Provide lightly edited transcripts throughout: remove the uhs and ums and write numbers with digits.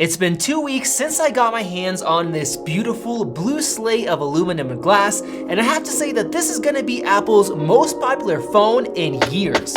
It's been 2 weeks since I got my hands on this beautiful blue slate of aluminum and glass, and I have to say that this is gonna be Apple's most popular phone in years.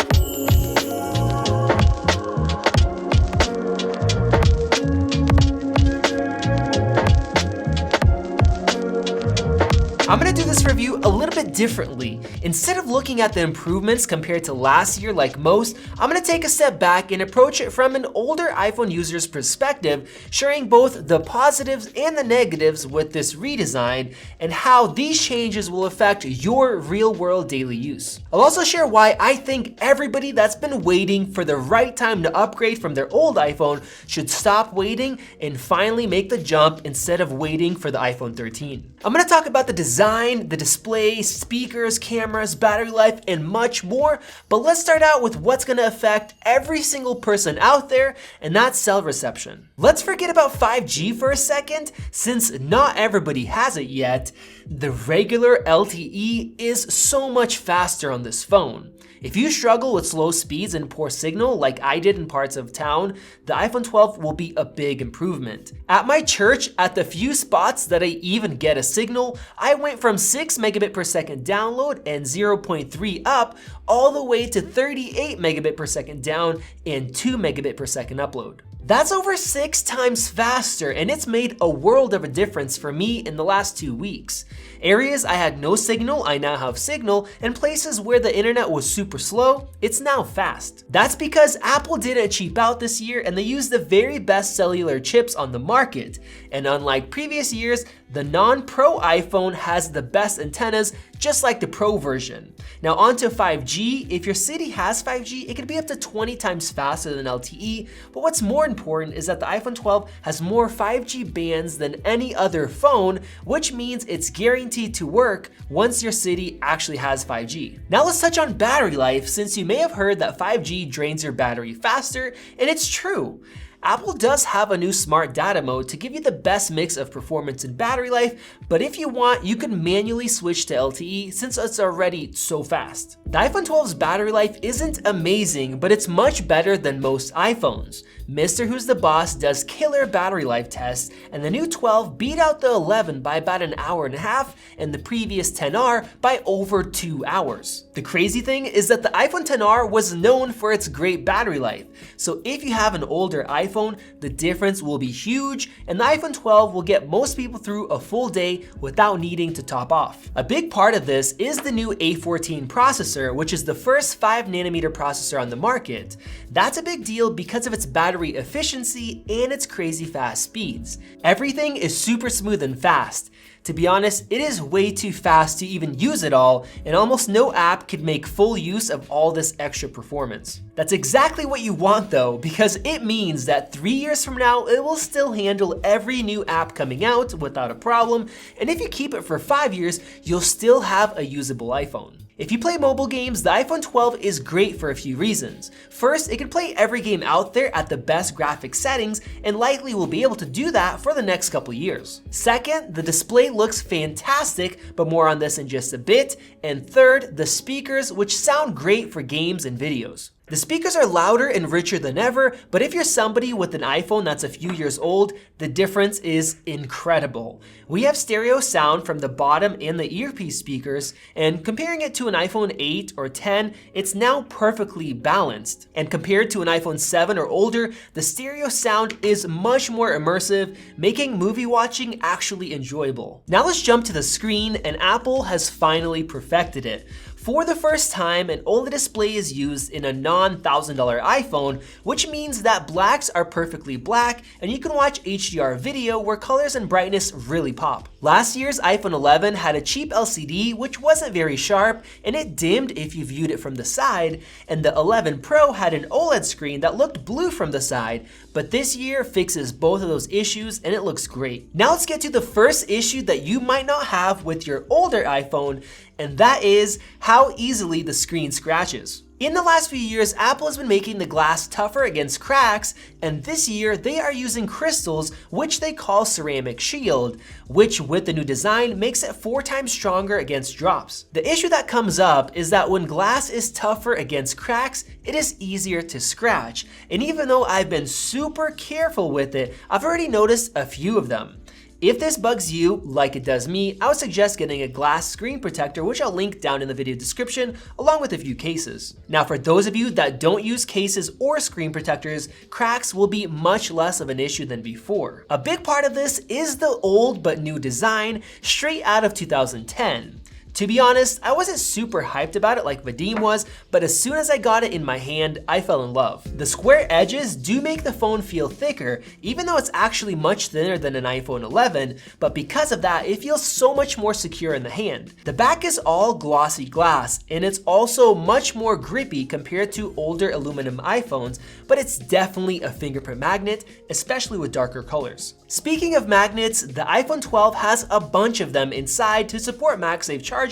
I'm gonna do this review a little bit differently. Instead of looking at the improvements compared to last year like most, I'm gonna take a step back and approach it from an older iPhone user's perspective, sharing both the positives and the negatives with this redesign and how these changes will affect your real-world daily use. I'll also share why I think everybody that's been waiting for the right time to upgrade from their old iPhone should stop waiting and finally make the jump instead of waiting for the iPhone 13. I'm gonna talk about the design, the display, speakers, cameras, battery life, and much more, but let's start out with what's gonna affect every single person out there, and that's cell reception. Let's forget about 5G for a second, since not everybody has it yet. The regular LTE is so much faster on this phone. If you struggle with slow speeds and poor signal like I did in parts of town, the iPhone 12 will be a big improvement. At my church, at the few spots that I even get a signal, I went from 6 megabit per second download and 0.3 up all the way to 38 megabit per second down and 2 megabit per second upload. That's over 6 times faster, and it's made a world of a difference for me in the last 2 weeks. Areas I had no signal, I now have signal, and places where the internet was super slow, it's now fast. That's because Apple didn't cheap out this year and they used the very best cellular chips on the market. And unlike previous years, the non-Pro iPhone has the best antennas, just like the Pro version. Now onto 5G, if your city has 5G, it can be up to 20 times faster than LTE, but what's more important is that the iPhone 12 has more 5G bands than any other phone, which means it's guaranteed to work once your city actually has 5G. Now let's touch on battery life, since you may have heard that 5G drains your battery faster, and it's true. Apple does have a new smart data mode to give you the best mix of performance and battery life, but if you want, you can manually switch to LTE since it's already so fast. The iPhone 12's battery life isn't amazing, but it's much better than most iPhones. Mr. Who's the Boss does killer battery life tests, and the new 12 beat out the 11 by about an hour and a half and the previous 10R by over 2 hours. The crazy thing is that the iPhone 10R was known for its great battery life, so if you have an older iPhone, the difference will be huge, and the iPhone 12 will get most people through a full day without needing to top off. A big part of this is the new A14 processor, which is the first 5nm processor on the market. That's a big deal because of its battery efficiency and its crazy fast speeds. Everything is super smooth and fast. To be honest, it is way too fast to even use it all, and almost no app could make full use of all this extra performance. That's exactly what you want though, because it means that 3 years from now, it will still handle every new app coming out without a problem, and if you keep it for 5 years, you'll still have a usable iPhone. If you play mobile games, the iPhone 12 is great for a few reasons. First, it can play every game out there at the best graphics settings and likely will be able to do that for the next couple years. Second, the display looks fantastic, but more on this in just a bit. And third, the speakers, which sound great for games and videos. The speakers are louder and richer than ever, but if you're somebody with an iPhone that's a few years old, the difference is incredible. We have stereo sound from the bottom and the earpiece speakers, and comparing it to an iPhone 8 or 10, it's now perfectly balanced. And compared to an iPhone 7 or older, the stereo sound is much more immersive, making movie watching actually enjoyable. Now let's jump to the screen, and Apple has finally perfected it. For the first time, an OLED display is used in a non-$1,000 iPhone, which means that blacks are perfectly black and you can watch HDR video where colors and brightness really pop. Last year's iPhone 11 had a cheap LCD which wasn't very sharp and it dimmed if you viewed it from the side, and the 11 Pro had an OLED screen that looked blue from the side, but this year fixes both of those issues and it looks great. Now let's get to the first issue that you might not have with your older iPhone, and that is how easily the screen scratches. In the last few years, Apple has been making the glass tougher against cracks, and this year they are using crystals, which they call ceramic shield, which with the new design makes it 4 times stronger against drops. The issue that comes up is that when glass is tougher against cracks, it is easier to scratch, and even though I've been super careful with it, I've already noticed a few of them. If this bugs you, like it does me, I would suggest getting a glass screen protector, which I'll link down in the video description, along with a few cases. Now, for those of you that don't use cases or screen protectors, cracks will be much less of an issue than before. A big part of this is the old but new design, straight out of 2010. To be honest, I wasn't super hyped about it like Vadim was, but as soon as I got it in my hand, I fell in love. The square edges do make the phone feel thicker, even though it's actually much thinner than an iPhone 11, but because of that, it feels so much more secure in the hand. The back is all glossy glass, and it's also much more grippy compared to older aluminum iPhones, but it's definitely a fingerprint magnet, especially with darker colors. Speaking of magnets, the iPhone 12 has a bunch of them inside to support MagSafe charging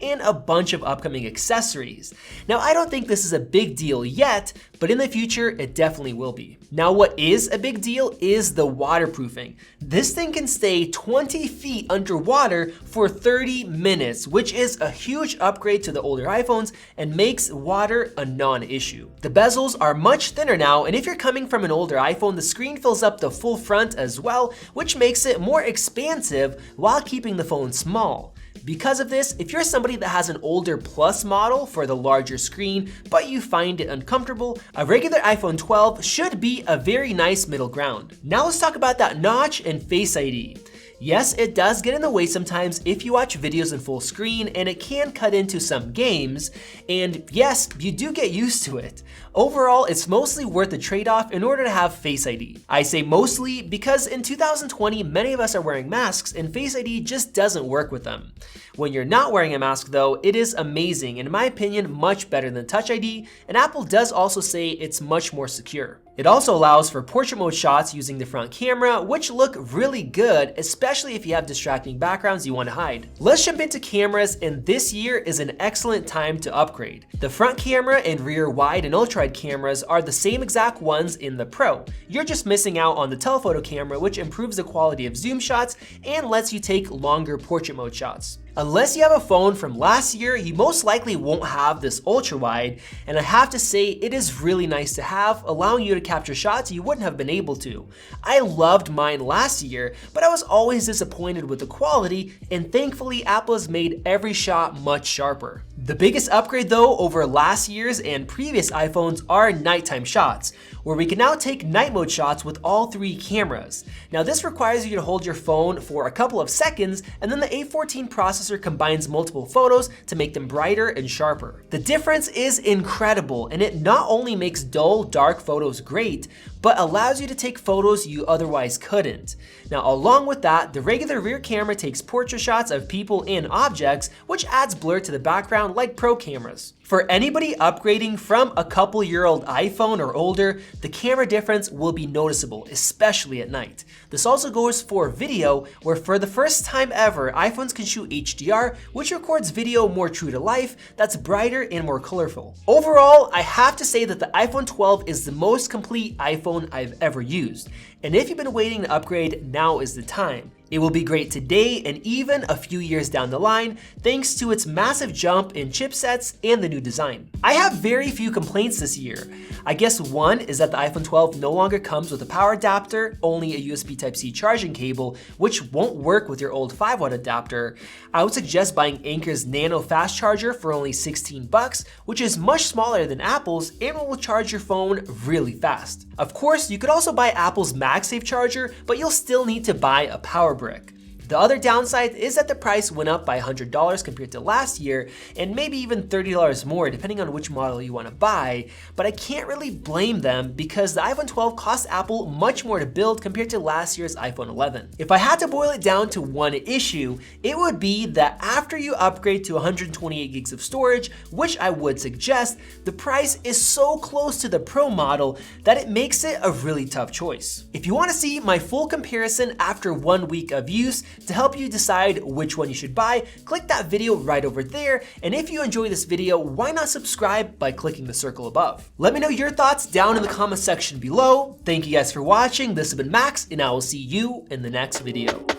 and a bunch of upcoming accessories. Now, I don't think this is a big deal yet, but in the future, it definitely will be. Now, what is a big deal is the waterproofing. This thing can stay 20 feet underwater for 30 minutes, which is a huge upgrade to the older iPhones and makes water a non-issue. The bezels are much thinner now, and if you're coming from an older iPhone, the screen fills up the full front as well, which makes it more expansive while keeping the phone small. Because of this, if you're somebody that has an older Plus model for the larger screen, but you find it uncomfortable, a regular iPhone 12 should be a very nice middle ground. Now let's talk about that notch and Face ID. Yes, it does get in the way sometimes if you watch videos in full screen, and it can cut into some games, and yes, you do get used to it. Overall, it's mostly worth the trade-off in order to have Face ID. I say mostly because in 2020, many of us are wearing masks and Face ID just doesn't work with them. When you're not wearing a mask though, it is amazing, in my opinion, much better than Touch ID, and Apple does also say it's much more secure. It also allows for portrait mode shots using the front camera, which look really good, especially if you have distracting backgrounds you want to hide. Let's jump into cameras, and this year is an excellent time to upgrade. The front camera and rear wide and ultra-wide cameras are the same exact ones in the Pro. You're just missing out on the telephoto camera, which improves the quality of zoom shots and lets you take longer portrait mode shots. Unless you have a phone from last year, you most likely won't have this ultra wide, and I have to say it is really nice to have, allowing you to capture shots you wouldn't have been able to. I loved mine last year, but I was always disappointed with the quality, and thankfully Apple has made every shot much sharper. The biggest upgrade though over last year's and previous iPhones are nighttime shots, where we can now take night mode shots with all 3 cameras. Now this requires you to hold your phone for a couple of seconds, and then the A14 processor combines multiple photos to make them brighter and sharper. The difference is incredible, and it not only makes dull, dark photos great, but allows you to take photos you otherwise couldn't. Now along with that, the regular rear camera takes portrait shots of people and objects, which adds blur to the background like Pro cameras. For anybody upgrading from a couple-year-old iPhone or older, the camera difference will be noticeable, especially at night. This also goes for video, where for the first time ever, iPhones can shoot HDR, which records video more true to life, that's brighter and more colorful. Overall, I have to say that the iPhone 12 is the most complete iPhone I've ever used. And if you've been waiting to upgrade, now is the time. It will be great today and even a few years down the line, thanks to its massive jump in chipsets and the new design. I have very few complaints this year. I guess one is that the iPhone 12 no longer comes with a power adapter, only a USB Type-C charging cable, which won't work with your old 5-watt adapter. I would suggest buying Anker's Nano fast charger for only $16, which is much smaller than Apple's and will charge your phone really fast. Of course, you could also buy Apple's MagSafe charger, but you'll still need to buy a power brick. The other downside is that the price went up by $100 compared to last year, and maybe even $30 more depending on which model you want to buy, but I can't really blame them because the iPhone 12 cost Apple much more to build compared to last year's iPhone 11. If I had to boil it down to one issue, it would be that after you upgrade to 128 gigs of storage, which I would suggest, the price is so close to the Pro model that it makes it a really tough choice. If you want to see my full comparison after 1 week of use, to help you decide which one you should buy, click that video right over there. And if you enjoy this video, why not subscribe by clicking the circle above? Let me know your thoughts down in the comment section below. Thank you guys for watching. This has been Max, and I will see you in the next video.